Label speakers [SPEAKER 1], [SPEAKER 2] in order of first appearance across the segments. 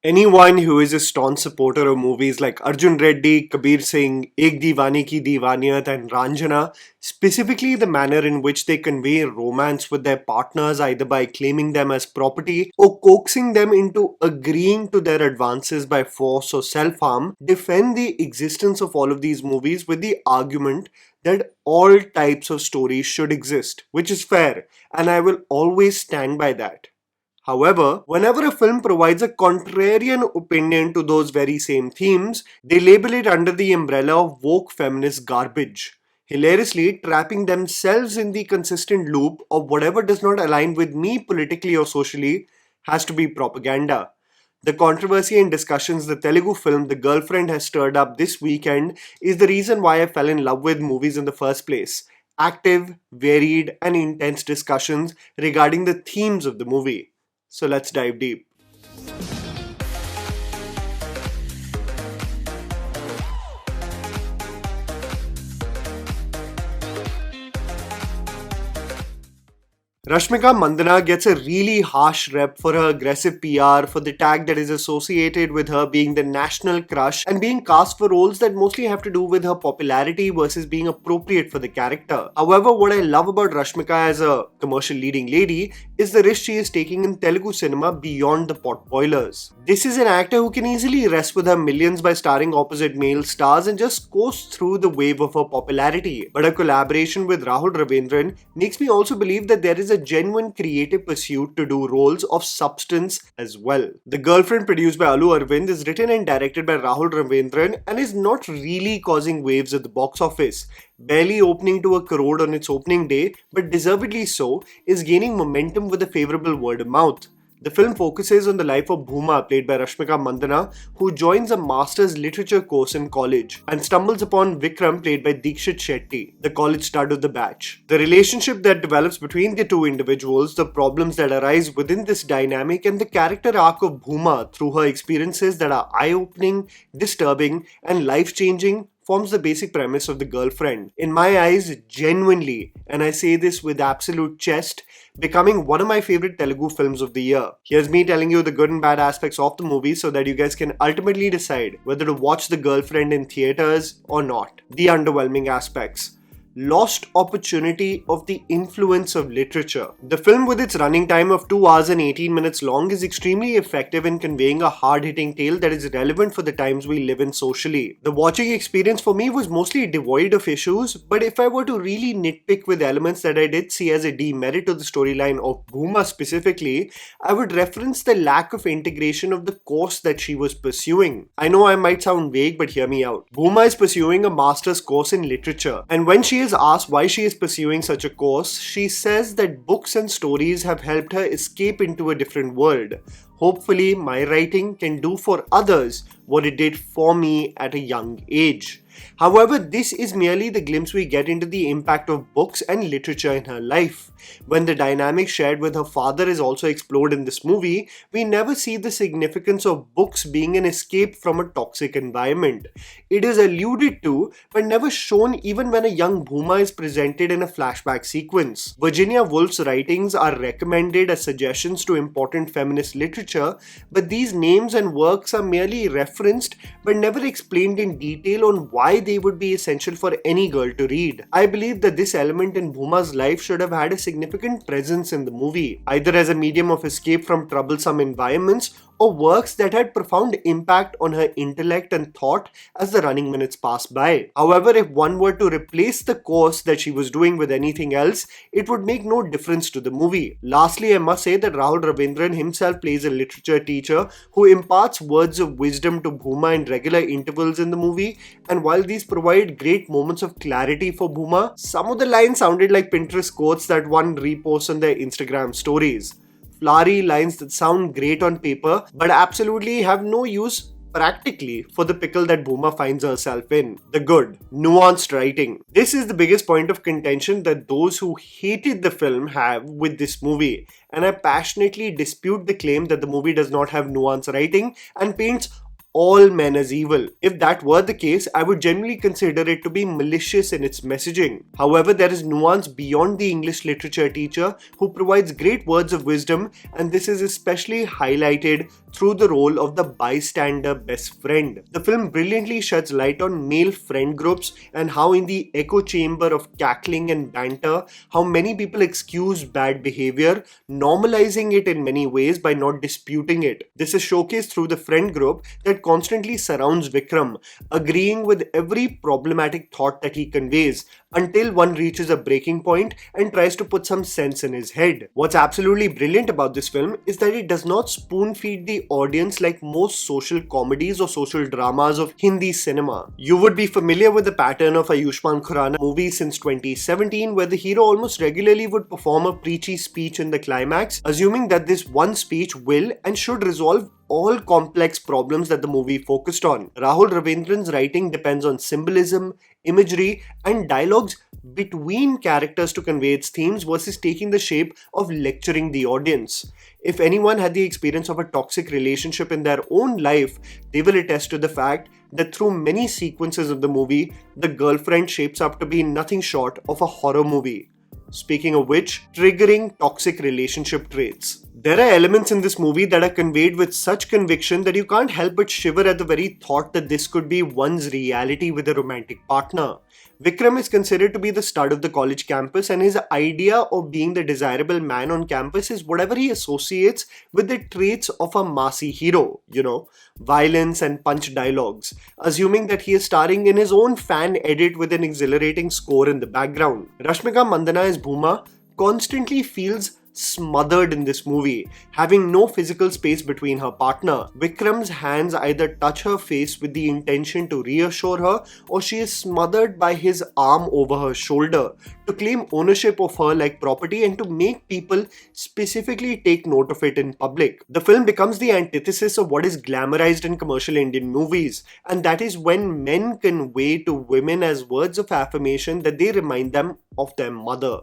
[SPEAKER 1] Anyone who is a staunch supporter of movies like Arjun Reddy, Kabir Singh, Ek Deewane ki Deewaniyat and Ranjana, specifically the manner in which they convey romance with their partners either by claiming them as property or coaxing them into agreeing to their advances by force or self-harm, defend the existence of all of these movies with the argument that all types of stories should exist, which is fair, and I will always stand by that. However, whenever a film provides a contrarian opinion to those very same themes, they label it under the umbrella of woke feminist garbage, hilariously trapping themselves in the consistent loop of whatever does not align with me politically or socially has to be propaganda. The controversy and discussions the Telugu film The Girlfriend has stirred up this weekend is the reason why I fell in love with movies in the first place. Active, varied, and intense discussions regarding the themes of the movie. So let's dive deep. Rashmika Mandanna gets a really harsh rep for her aggressive PR, for the tag that is associated with her being the national crush and being cast for roles that mostly have to do with her popularity versus being appropriate for the character. However, what I love about Rashmika as a commercial leading lady is the risk she is taking in Telugu cinema beyond the pot boilers. This is an actor who can easily rest with her millions by starring opposite male stars and just coast through the wave of her popularity. But a collaboration with Rahul Ravindran makes me also believe that there is a genuine creative pursuit to do roles of substance as well. The Girlfriend, produced by Alu Arvind, is written and directed by Rahul Ravindran and is not really causing waves at the box office. Barely opening to 1 crore on its opening day, but deservedly so, is gaining momentum with a favorable word of mouth. The film focuses on the life of Bhuma, played by Rashmika Mandanna, who joins a master's literature course in college and stumbles upon Vikram, played by Deekshit Shetty, the college stud of the batch. The relationship that develops between the two individuals, the problems that arise within this dynamic, and the character arc of Bhuma through her experiences that are eye-opening, disturbing, and life-changing forms the basic premise of The Girlfriend. In my eyes, genuinely, and I say this with absolute chest, becoming one of my favorite Telugu films of the year. Here's me telling you the good and bad aspects of the movie so that you guys can ultimately decide whether to watch The Girlfriend in theaters or not. The underwhelming aspects. Lost opportunity of the influence of literature. The film, with its running time of 2 hours and 18 minutes long, is extremely effective in conveying a hard-hitting tale that is relevant for the times we live in socially. The watching experience for me was mostly devoid of issues, but if I were to really nitpick with elements that I did see as a demerit to the storyline of Bhuma specifically, I would reference the lack of integration of the course that she was pursuing. I know I might sound vague, but hear me out. Bhuma is pursuing a master's course in literature, and when she is asked why she is pursuing such a course, she says that books and stories have helped her escape into a different world. Hopefully, my writing can do for others what it did for me at a young age. However, this is merely the glimpse we get into the impact of books and literature in her life. When the dynamic shared with her father is also explored in this movie, we never see the significance of books being an escape from a toxic environment. It is alluded to, but never shown even when a young Bhuma is presented in a flashback sequence. Virginia Woolf's writings are recommended as suggestions to important feminist literature, but these names and works are merely referenced but never explained in detail on why they would be essential for any girl to read. I believe that this element in Bhuma's life should have had a significant presence in the movie, either as a medium of escape from troublesome environments or works that had profound impact on her intellect and thought as the running minutes passed by. However, if one were to replace the course that she was doing with anything else, it would make no difference to the movie. Lastly, I must say that Rahul Ravindran himself plays a literature teacher who imparts words of wisdom to Bhuma in regular intervals in the movie, and while these provide great moments of clarity for Bhuma, some of the lines sounded like Pinterest quotes that one reposts on their Instagram stories. Flowery lines that sound great on paper but absolutely have no use practically for the pickle that Bhuma finds herself in. The good, nuanced writing. This is the biggest point of contention that those who hated the film have with this movie, and I passionately dispute the claim that the movie does not have nuanced writing and paints all men as evil. If that were the case, I would generally consider it to be malicious in its messaging. However, there is nuance beyond the English literature teacher who provides great words of wisdom, and this is especially highlighted through the role of the bystander best friend. The film brilliantly sheds light on male friend groups and how in the echo chamber of cackling and banter, how many people excuse bad behavior, normalizing it in many ways by not disputing it. This is showcased through the friend group that constantly surrounds Vikram, agreeing with every problematic thought that he conveys, until one reaches a breaking point and tries to put some sense in his head. What's absolutely brilliant about this film is that it does not spoon feed the audience like most social comedies or social dramas of Hindi cinema. You would be familiar with the pattern of Ayushmann Khurrana movies since 2017, where the hero almost regularly would perform a preachy speech in the climax, assuming that this one speech will and should resolve all complex problems that the movie focused on. Rahul Ravindran's writing depends on symbolism, imagery, and dialogues between characters to convey its themes versus taking the shape of lecturing the audience. If anyone had the experience of a toxic relationship in their own life, they will attest to the fact that through many sequences of the movie, the girlfriend shapes up to be nothing short of a horror movie. Speaking of which, triggering toxic relationship traits. There are elements in this movie that are conveyed with such conviction that you can't help but shiver at the very thought that this could be one's reality with a romantic partner. Vikram is considered to be the stud of the college campus, and his idea of being the desirable man on campus is whatever he associates with the traits of a massy hero, violence and punch dialogues, assuming that he is starring in his own fan edit with an exhilarating score in the background. Rashmika Mandanna as Bhuma constantly feels smothered in this movie, having no physical space between her partner. Vikram's hands either touch her face with the intention to reassure her, or she is smothered by his arm over her shoulder to claim ownership of her like property and to make people specifically take note of it in public. The film becomes the antithesis of what is glamorized in commercial Indian movies, and that is when men convey to women as words of affirmation that they remind them of their mother.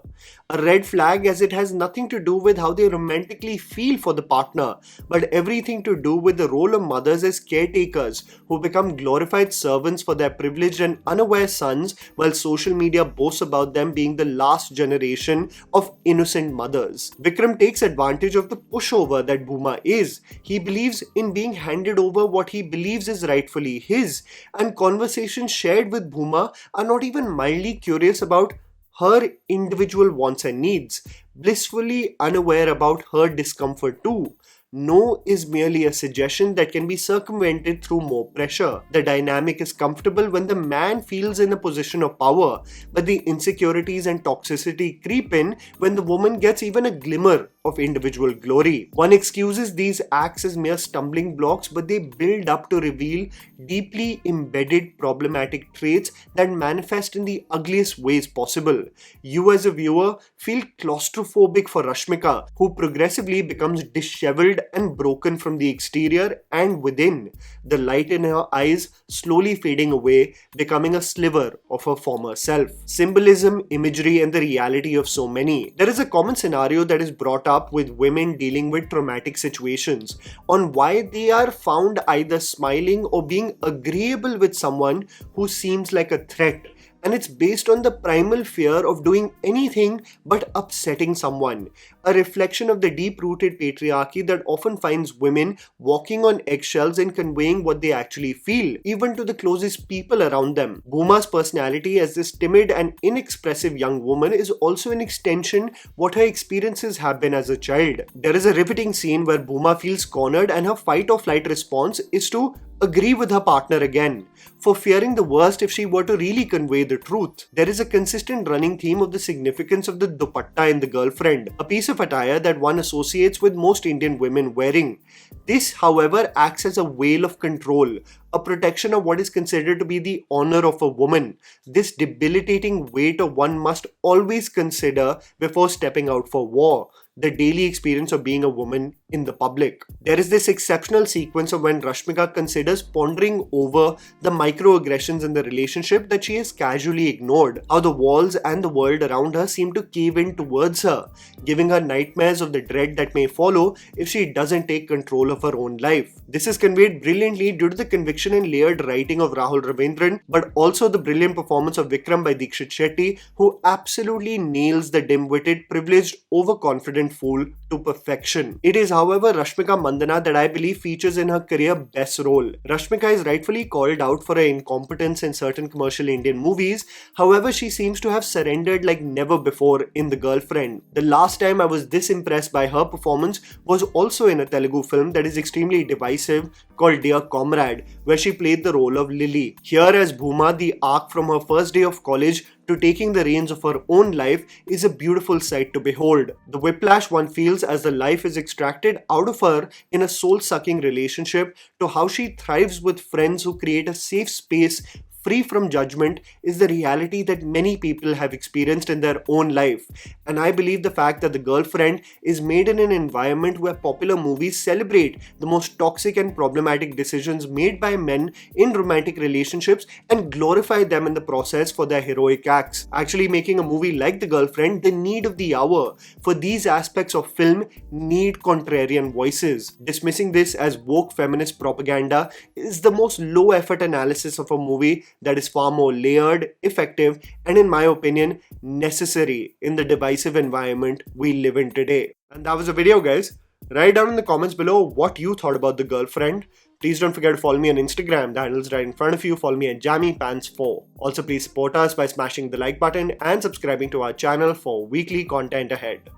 [SPEAKER 1] A red flag, as it has nothing to do with how they romantically feel for the partner, but everything to do with the role of mothers as caretakers who become glorified servants for their privileged and unaware sons, while social media boasts about them being the last generation of innocent mothers. Vikram takes advantage of the pushover that Bhuma is. He believes in being handed over what he believes is rightfully his, and conversations shared with Bhuma are not even mildly curious about her individual wants and needs, blissfully unaware about her discomfort too. No is merely a suggestion that can be circumvented through more pressure. The dynamic is comfortable when the man feels in a position of power, but the insecurities and toxicity creep in when the woman gets even a glimmer of individual glory. One excuses these acts as mere stumbling blocks, but they build up to reveal deeply embedded problematic traits that manifest in the ugliest ways possible. You as a viewer feel claustrophobic for Rashmika, who progressively becomes disheveled and broken from the exterior and within, the light in her eyes slowly fading away, becoming a sliver of her former self. Symbolism, imagery, and the reality of so many. There is a common scenario that is brought up with women dealing with traumatic situations on why they are found either smiling or being agreeable with someone who seems like a threat. And it's based on the primal fear of doing anything but upsetting someone, a reflection of the deep-rooted patriarchy that often finds women walking on eggshells and conveying what they actually feel, even to the closest people around them. Bhuma's personality as this timid and inexpressive young woman is also an extension what her experiences have been as a child. There is a riveting scene where Bhuma feels cornered and her fight-or-flight response is to agree with her partner again, for fearing the worst if she were to really convey the truth. There is a consistent running theme of the significance of the dupatta in The Girlfriend, a piece of attire that one associates with most Indian women wearing. This, however, acts as a veil of control, a protection of what is considered to be the honor of a woman, this debilitating weight of one must always consider before stepping out for war. the daily experience of being a woman in the public. There is this exceptional sequence of when Rashmika considers pondering over the microaggressions in the relationship that she has casually ignored, how the walls and the world around her seem to cave in towards her, giving her nightmares of the dread that may follow if she doesn't take control of her own life. This is conveyed brilliantly due to the conviction and layered writing of Rahul Ravindran, but also the brilliant performance of Vikram by Deekshit Shetty, who absolutely nails the dim-witted, privileged, overconfident fool to perfection. It is, however, Rashmika Mandanna that I believe features in her career best role. Rashmika is rightfully called out for her incompetence in certain commercial Indian movies, however she seems to have surrendered like never before in The Girlfriend. The last time I was this impressed by her performance was also in a Telugu film that is extremely divisive called Dear Comrade, where she played the role of Lily. Here as Bhuma, the arc from her first day of college to taking the reins of her own life is a beautiful sight to behold. The whiplash one feels as the life is extracted out of her in a soul-sucking relationship to how she thrives with friends who create a safe space free from judgment is the reality that many people have experienced in their own life. And I believe the fact that The Girlfriend is made in an environment where popular movies celebrate the most toxic and problematic decisions made by men in romantic relationships and glorify them in the process for their heroic acts, actually making a movie like The Girlfriend the need of the hour. For these aspects of film need contrarian voices. Dismissing this as woke feminist propaganda is the most low-effort analysis of a movie that is far more layered, effective, and in my opinion, necessary in the divisive environment we live in today. And that was the video, guys. Write down in the comments below what you thought about The Girlfriend. Please don't forget to follow me on Instagram, the handle's right in front of you. Follow me at JammyPants4. Also, please support us by smashing the like button and subscribing to our channel for weekly content ahead.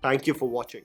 [SPEAKER 1] Thank you for watching.